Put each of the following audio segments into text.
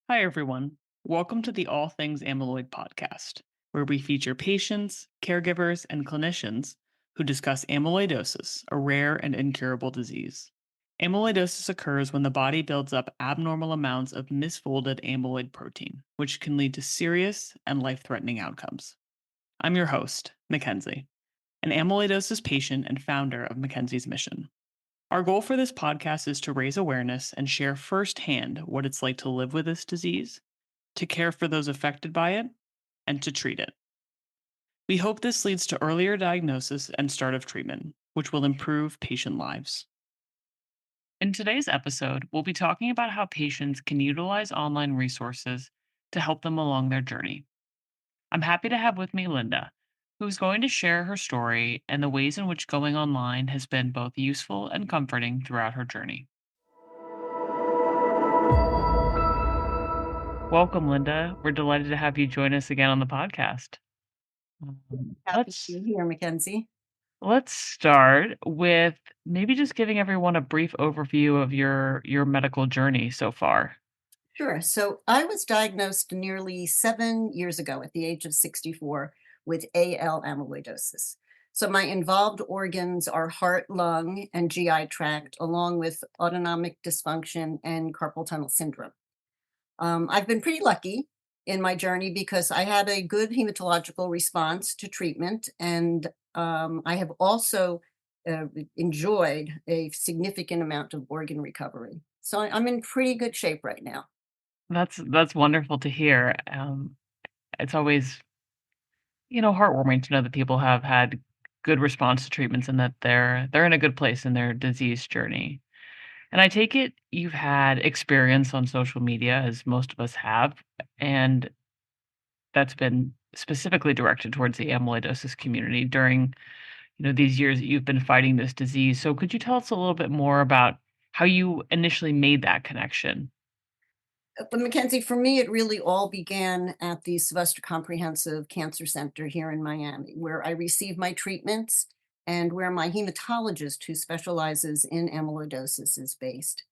Hi, everyone. Welcome to the All Things Amyloid podcast, where we feature patients, caregivers, and clinicians who discuss amyloidosis, a rare and incurable disease. Amyloidosis occurs when the body builds up abnormal amounts of misfolded amyloid protein, which can lead to serious and life threatening outcomes. I'm your host, Mackenzie, an amyloidosis patient and founder of Mackenzie's Mission. Our goal for this podcast is to raise awareness and share firsthand what it's like to live with this disease, to care for those affected by it, and to treat it. We hope this leads to earlier diagnosis and start of treatment, which will improve patient lives. In today's episode, we'll be talking about how patients can utilize online resources to help them along their journey. I'm happy to have with me Linda, who's going to share her story and the ways in which going online has been both useful and comforting throughout her journey. Welcome, Linda. We're delighted to have you join us again on the podcast. Um, Happy to let's be here, Mackenzie. let's start with maybe just giving everyone a brief overview of your medical journey so far. Sure. So I was diagnosed nearly 7 years ago at the age of 64 with AL amyloidosis. So my involved organs are heart, lung, and GI tract, along with autonomic dysfunction and carpal tunnel syndrome. I've been pretty lucky in my journey because I had a good hematological response to treatment, and I have also enjoyed a significant amount of organ recovery. So I'm in pretty good shape right now. That's wonderful to hear. It's always heartwarming to know that people have had good response to treatments and that they're in a good place in their disease journey. And I take it you've had experience on social media, as most of us have, and that's been specifically directed towards the amyloidosis community during these years that you've been fighting this disease. So could you tell us a little bit more about how you initially made that connection? But Mackenzie, for me, it really all began at the Sylvester Comprehensive Cancer Center here in Miami, where I received my treatments and where my hematologist, who specializes in amyloidosis, is based.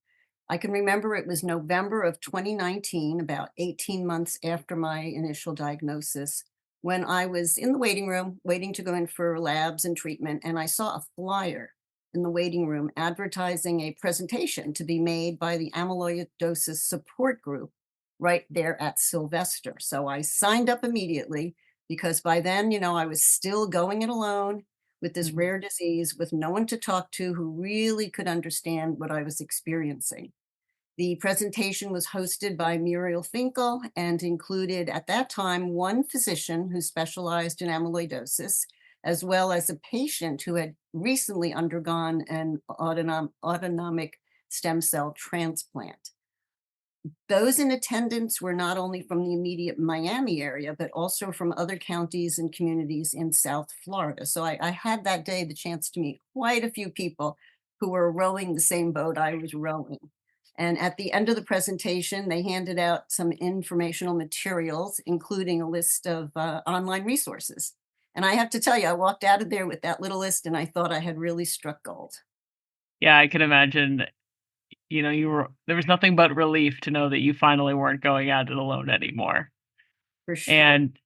I can remember it was November of 2019, about 18 months after my initial diagnosis, when I was in the waiting room waiting to go in for labs and treatment, and I saw a flyer in the waiting room advertising a presentation to be made by the amyloidosis support group right there at Sylvester. So I signed up immediately because by then, I was still going it alone with this Mhm. rare disease with no one to talk to who really could understand what I was experiencing. The presentation was hosted by Muriel Finkel and included at that time one physician who specialized in amyloidosis, as well as a patient who had recently undergone an autonomic stem cell transplant. Those in attendance were not only from the immediate Miami area, but also from other counties and communities in South Florida. So I had that day the chance to meet quite a few people who were rowing the same boat I was rowing. And at the end of the presentation, they handed out some informational materials, including a list of online resources. And I have to tell you, I walked out of there with that little list and I thought I had really struck gold. Yeah, I can imagine, there was nothing but relief to know that you finally weren't going at it alone anymore. For sure. And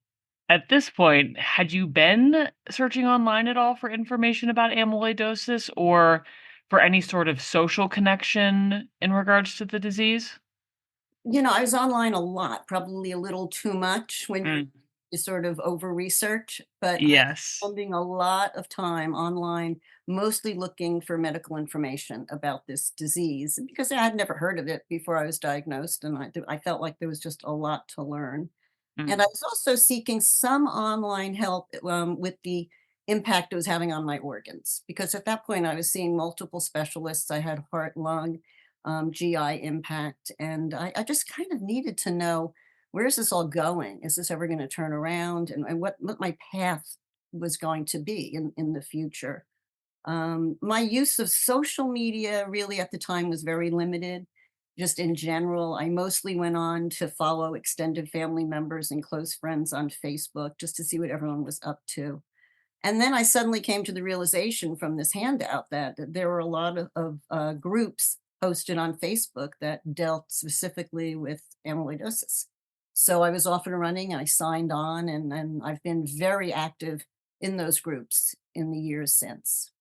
at this point, had you been searching online at all for information about amyloidosis or for any sort of social connection in regards to the disease? I was online a lot, probably a little too much when Mm, you sort of over research, but I yes. was spending a lot of time online, mostly looking for medical information about this disease because I had never heard of it before I was diagnosed, and I felt like there was just a lot to learn. And I Mm, was also seeking some online help with the impact it was having on my organs because at that point I was seeing multiple specialists. I had heart, lung, GI impact, and I just kind of needed to know where is this all going? Is this ever going to turn around? And what my path was going to be in the future. My use of social media really at the time was very limited. Just in general, I mostly went on to follow extended family members and close friends on Facebook just to see what everyone was up to. And then I suddenly came to the realization from this handout that there were a lot of groups posted on Facebook that dealt specifically with amyloidosis. So I was off and running and I signed on, and I've been very active in those groups in the years since.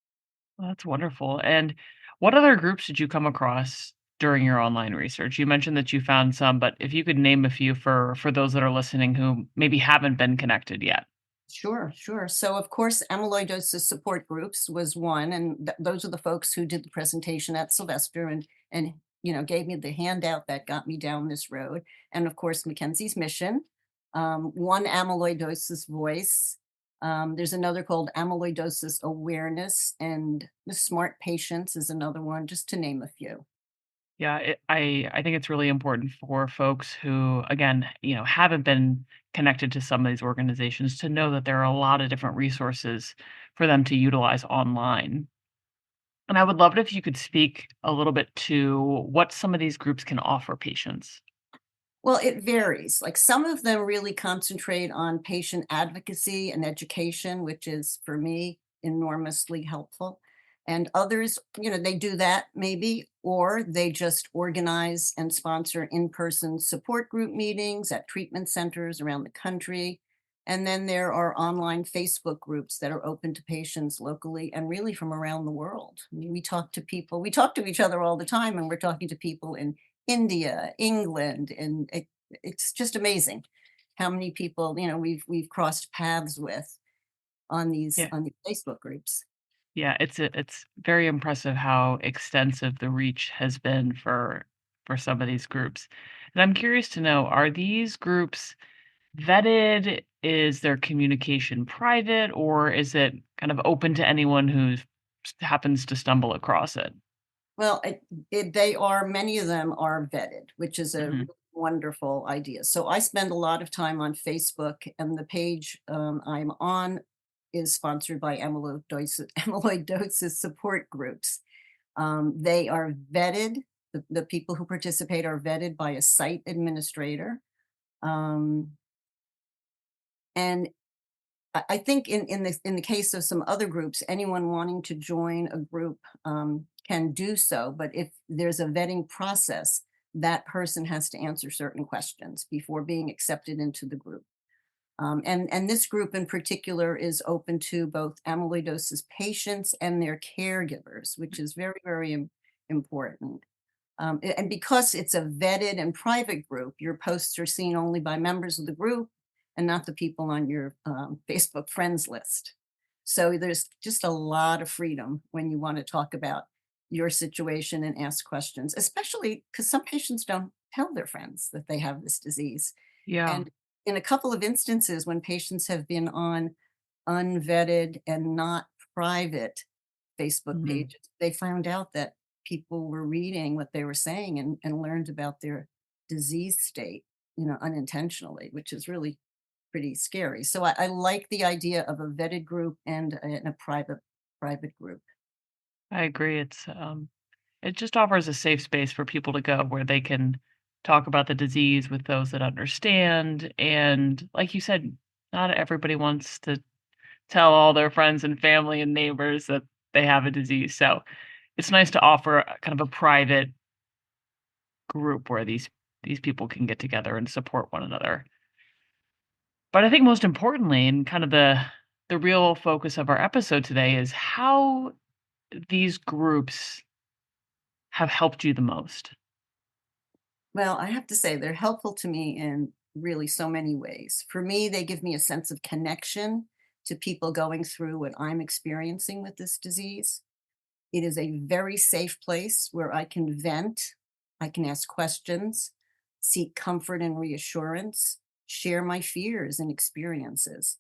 Well, that's wonderful. And what other groups did you come across during your online research? You mentioned that you found some, but if you could name a few for those that are listening who maybe haven't been connected yet. Sure, sure. So, of course, amyloidosis support groups was one, and those are the folks who did the presentation at Sylvester and gave me the handout that got me down this road. And of course, Mackenzie's Mission, one amyloidosis voice. There's another called amyloidosis awareness, and the Smart Patients is another one, just to name a few. Yeah, I think it's really important for folks who, again, haven't been connected to some of these organizations to know that there are a lot of different resources for them to utilize online. And I would love it if you could speak a little bit to what some of these groups can offer patients. Well, it varies. Like some of them really concentrate on patient advocacy and education, which is for me enormously helpful. And others, they do that maybe, or they just organize and sponsor in person support group meetings at treatment centers around the country. And then there are online Facebook groups that are open to patients locally and really from around the world. I mean, we talk to people, we talk to each other all the time, and we're talking to people in India, England, and it's just amazing how many people, we've crossed paths with on these Yeah. on these Facebook groups. Yeah, it's very impressive how extensive the reach has been for some of these groups. And I'm curious to know, are these groups vetted? Is their communication private, or is it kind of open to anyone who happens to stumble across it? Well, they are many of them are vetted, which is a really Mhm. wonderful idea. So I spend a lot of time on Facebook, and the page I'm on is sponsored by amyloidosis support groups. They are vetted. The people who participate are vetted by a site administrator. Um, and I think in the case of some other groups, anyone wanting to join a group can do so. But if there's a vetting process, that person has to answer certain questions before being accepted into the group. And this group in particular is open to both amyloidosis patients and their caregivers, which is very, very important. And because it's a vetted and private group, your posts are seen only by members of the group and not the people on your Facebook friends list. So there's just a lot of freedom when you want to talk about your situation and ask questions, especially because some patients don't tell their friends that they have this disease. Yeah. And in a couple of instances, when patients have been on unvetted and not private Facebook Mhm. pages, they found out that people were reading what they were saying and learned about their disease state, unintentionally, which is really pretty scary. So I like the idea of a vetted group and a private group. I agree. It just offers a safe space for people to go where they can talk about the disease with those that understand. And like you said, not everybody wants to tell all their friends and family and neighbors that they have a disease. So it's nice to offer a kind of a private group where these people can get together and support one another. But I think most importantly, and kind of the real focus of our episode today is how these groups have helped you the most. Well, I have to say they're helpful to me in really so many ways. For me, they give me a sense of connection to people going through what I'm experiencing with this disease. It is a very safe place where I can vent, I can ask questions, seek comfort and reassurance, share my fears and experiences.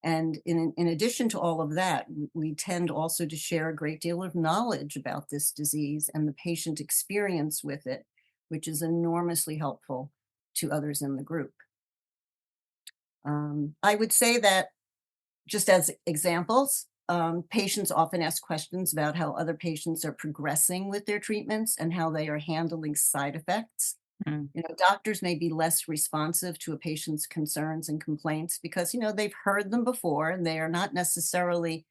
And in addition to all of that, we tend also to share a great deal of knowledge about this disease and the patient experience with it, which is enormously helpful to others in the group. I would say that just as examples, patients often ask questions about how other patients are progressing with their treatments and how they are handling side effects. Mm, Doctors may be less responsive to a patient's concerns and complaints because, they've heard them before and they are not necessarily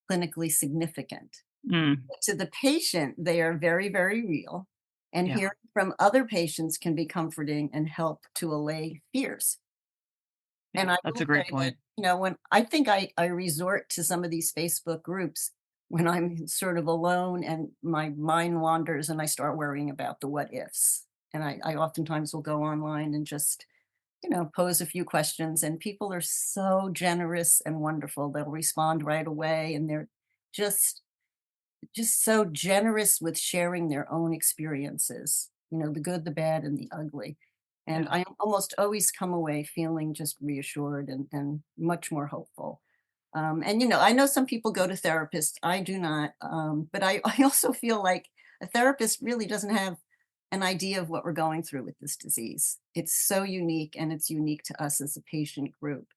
clinically significant. mm, But to the patient, they are very, very real. And Yeah. hearing from other patients can be comforting and help to allay fears. Yeah. And I That's will a great say that, point. when I think I resort to some of these Facebook groups when I'm sort of alone and my mind wanders and I start worrying about the what ifs. And I oftentimes will go online and just, pose a few questions, and people are so generous and wonderful. They'll respond right away, and they're just just so generous with sharing their own experiences, the good, the bad, and the ugly. And Yeah. I almost always come away feeling just reassured and much more hopeful. And I know some people go to therapists. I do not. But I also feel like a therapist really doesn't have an idea of what we're going through with this disease. It's so unique, and it's unique to us as a patient group.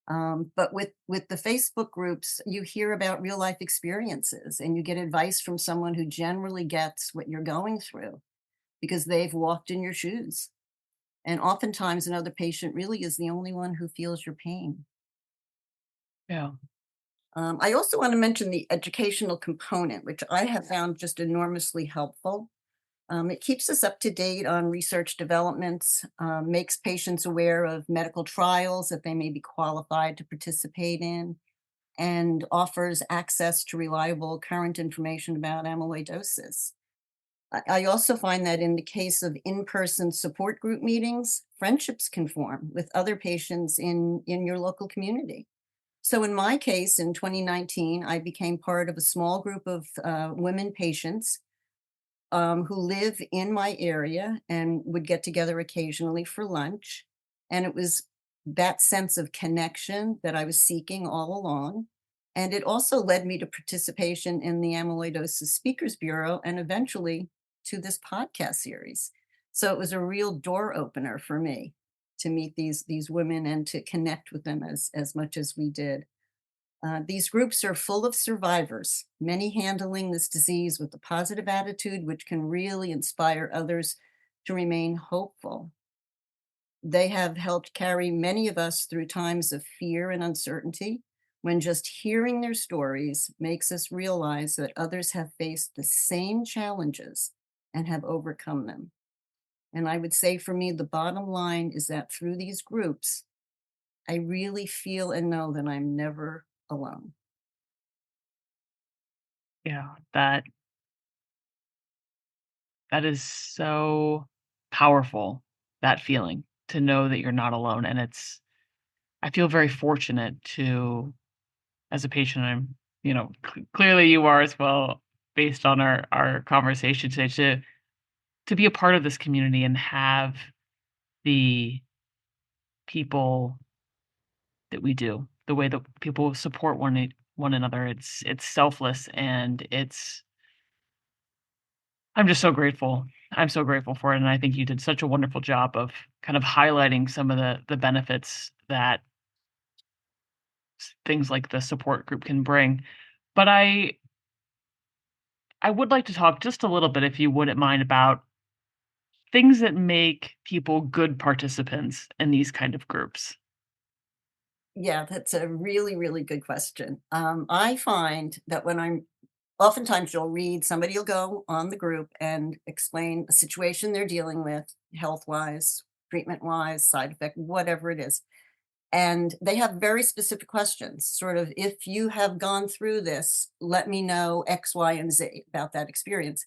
But with the Facebook groups, you hear about real life experiences, and you get advice from someone who generally gets what you're going through because they've walked in your shoes. And oftentimes, another patient really is the only one who feels your pain. Yeah. I also want to mention the educational component, which I have found just enormously helpful. It keeps us up to date on research developments, makes patients aware of medical trials that they may be qualified to participate in, and offers access to reliable current information about amyloidosis. I also find that in the case of in-person support group meetings, friendships can form with other patients in your local community. So in my case, in 2019, I became part of a small group of women patients who live in my area and would get together occasionally for lunch. And it was that sense of connection that I was seeking all along. And it also led me to participation in the Amyloidosis Speakers Bureau and eventually to this podcast series. So it was a real door opener for me to meet these women and to connect with them as much as we did. These groups are full of survivors, many handling this disease with a positive attitude, which can really inspire others to remain hopeful. They have helped carry many of us through times of fear and uncertainty, when just hearing their stories makes us realize that others have faced the same challenges and have overcome them. And I would say for me, the bottom line is that through these groups, I really feel and know that I'm never alone. Yeah. That is so powerful, that feeling to know that you're not alone. And I feel very fortunate to, as a patient, clearly you are as well, based on our conversation today, to be a part of this community and have the people that we do, the way that people support one another. It's selfless, and I'm just so grateful. I'm so grateful for it, and I think you did such a wonderful job of kind of highlighting some of the benefits that things like the support group can bring. But I would like to talk just a little bit, if you wouldn't mind, about things that make people good participants in these kind of groups. Yeah, that's a really, really good question. I find that when I'm oftentimes you'll read, somebody will go on the group and explain a situation they're dealing with, health wise, treatment wise, side effect, whatever it is. And they have very specific questions, sort of, if you have gone through this, let me know X, Y, and Z about that experience.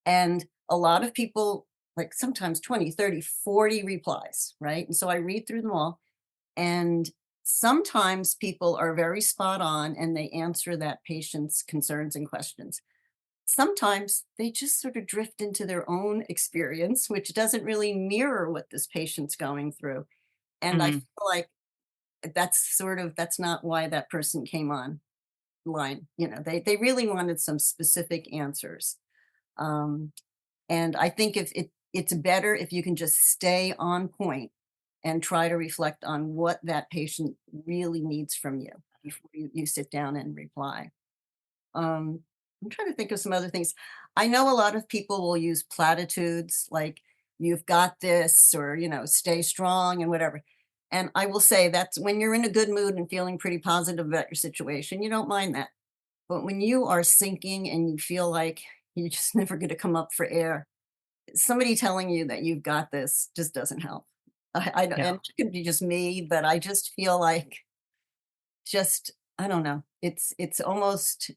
And a lot of people, like sometimes 20, 30, 40 replies, right? And so I read through them all, and sometimes people are very spot on and they answer that patient's concerns and questions. Sometimes they just sort of drift into their own experience, which doesn't really mirror what this patient's going through. And I feel Mhm. like that's not why that person came on line. They really wanted some specific answers. Um, and I think if it's better if you can just stay on point and try to reflect on what that patient really needs from you before you sit down and reply. I'm trying to think of some other things. I know a lot of people will use platitudes like, you've got this, or, stay strong and whatever. And I will say that's when you're in a good mood and feeling pretty positive about your situation, you don't mind that. But when you are sinking and you feel like you're just never going to come up for air, somebody telling you that you've got this just doesn't help. Yeah. And it could be just me, but I just feel like just I don't know. It's almost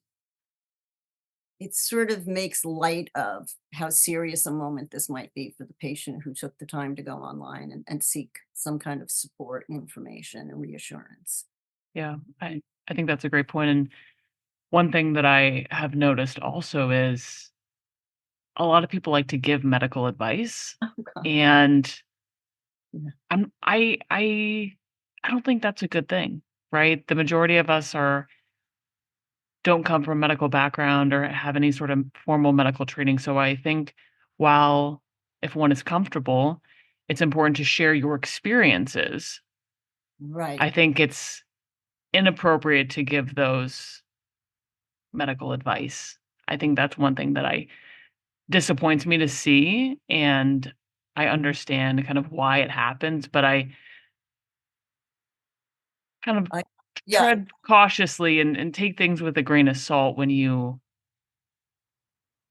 it sort of makes light of how serious a moment this might be for the patient who took the time to go online and seek some kind of support and information and reassurance. Yeah. I think that's a great point. And one thing that I have noticed also is a lot of people like to give medical advice, Oh god. and Yeah. I'm I don't think that's a good thing, right? The majority of us are don't come from a medical background or have any sort of formal medical training. So I think while if one is comfortable, it's important to share your experiences. Right. I think it's inappropriate to give those medical advice. I think that's one thing that I disappoints me to see, and I understand kind of why it happens, but I kind of I yeah, tread cautiously and take things with a grain of salt when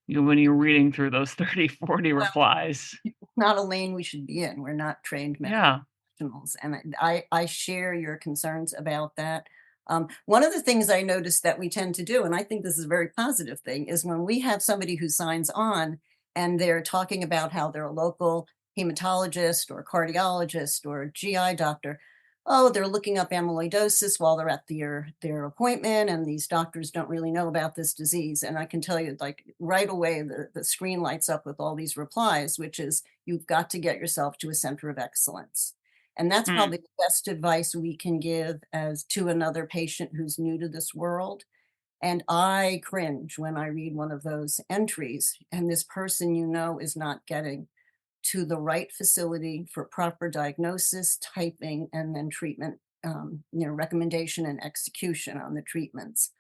when you're reading through those 30, 40 well, replies. not a lane we should be in. We're not trained medical Yeah. professionals, and I share your concerns about that. One of the things I noticed that we tend to do, and I think this is a very positive thing, is when we have somebody who signs on and they're talking about how they're a local hematologist or cardiologist or GI doctor. Oh, they're looking up amyloidosis while they're at their appointment, and these doctors don't really know about this disease. And I can tell you, like right away, the screen lights up with all these replies, which is you've got to get yourself to a center of excellence. And that's Mm, probably the best advice we can give as to another patient who's new to this world. And I cringe when I read one of those entries, and this person is not getting to the right facility for proper diagnosis, typing, and then treatment, recommendation and execution on the treatments.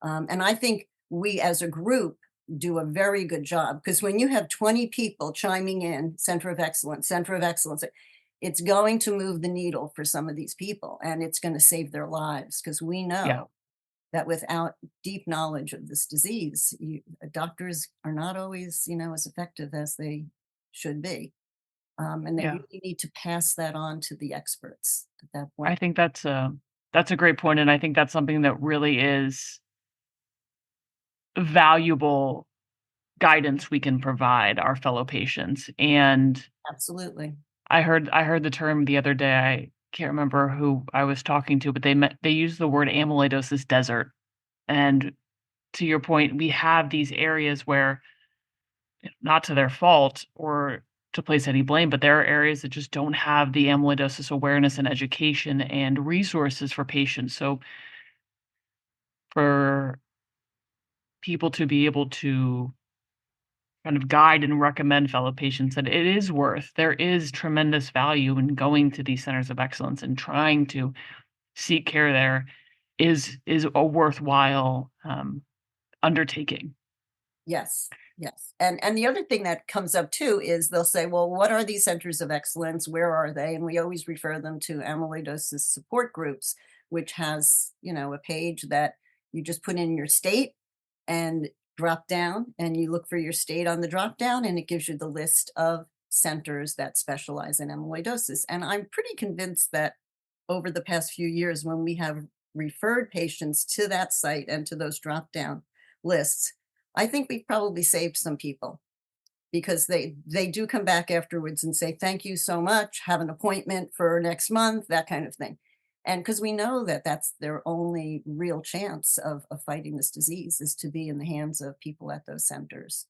And I think we as a group do a very good job because when you have 20 people chiming in, center of excellence, it's going to move the needle for some of these people and it's going to save their lives because we yeah, know that without deep knowledge of this disease, doctors are not always, as effective as they should be. And they yeah. really need to pass that on to the experts at that I point. think that's a great point, and I think that's something that really is valuable guidance we can provide our fellow patients. And Absolutely. I heard the term the other day. I can't remember who I was talking to, but they used the word amyloidosis desert. And to your point, we have these areas where, not to their fault or to place any blame, but there are areas that just don't have the amyloidosis awareness and education and resources for patients. So for people to be able to kind of guide and recommend fellow patients that it is worth, there is tremendous value in going to these centers of excellence and trying to seek care there is a worthwhile undertaking. Yes, yes. And the other thing that comes up too is they'll say, "Well, what are these centers of excellence? Where are they?" And we always refer them to amyloidosis support groups, which has, a page that you just put in your state and drop down and you look for your state on the drop down and it gives you the list of centers that specialize in amyloidosis. And I'm pretty convinced that over the past few years when we have referred patients to that site and to those drop down lists, I think we've probably saved some people because they do come back afterwards and say, "Thank you so much. Have an appointment for next month," that kind of thing. And because we know that that's their only real chance of fighting this disease is to be in the hands of people at those centers.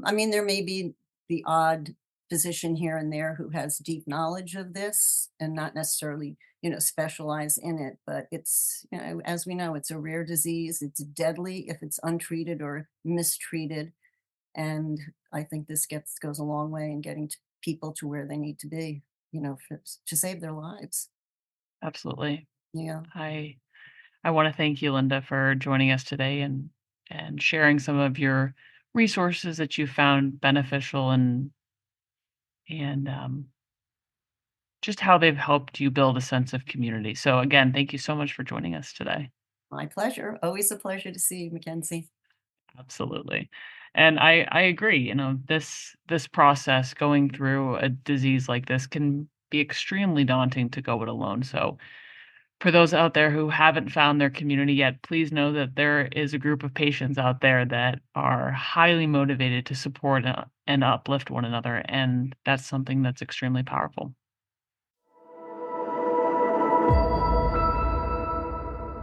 I mean, there may be the odd physician here and there who has deep knowledge of this and not necessarily, specialize in it. But it's, as we know, it's a rare disease. It's deadly if it's untreated or mistreated. And I think this goes a long way in getting people to where they need to be, to save their lives. Absolutely. Yeah, I I want to thank you, Linda, for joining us today and sharing some of your resources that you found beneficial and just how they've helped you build a sense of community. So again, thank you so much for joining us today. my pleasure. Always a pleasure to see you, Mackenzie. Absolutely. And I agree, this process going through a disease like this can be extremely daunting to go it alone. So for those out there who haven't found their community yet, please know that there is a group of patients out there that are highly motivated to support and uplift one another, and that's something that's extremely powerful.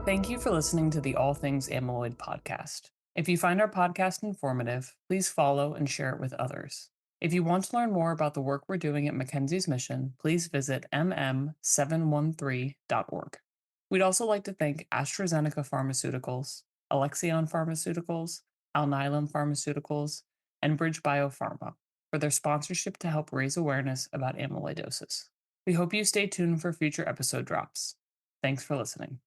Thank you for listening to the All Things Amyloid podcast. If you find our podcast informative, please follow and share it with others. If you want to learn more about the work we're doing at Mackenzie's Mission, please visit mm713.org. We'd also like to thank AstraZeneca Pharmaceuticals, Alexion Pharmaceuticals, Alnylam Pharmaceuticals, and Bridge Biopharma for their sponsorship to help raise awareness about amyloidosis. We hope you stay tuned for future episode drops. Thanks for listening.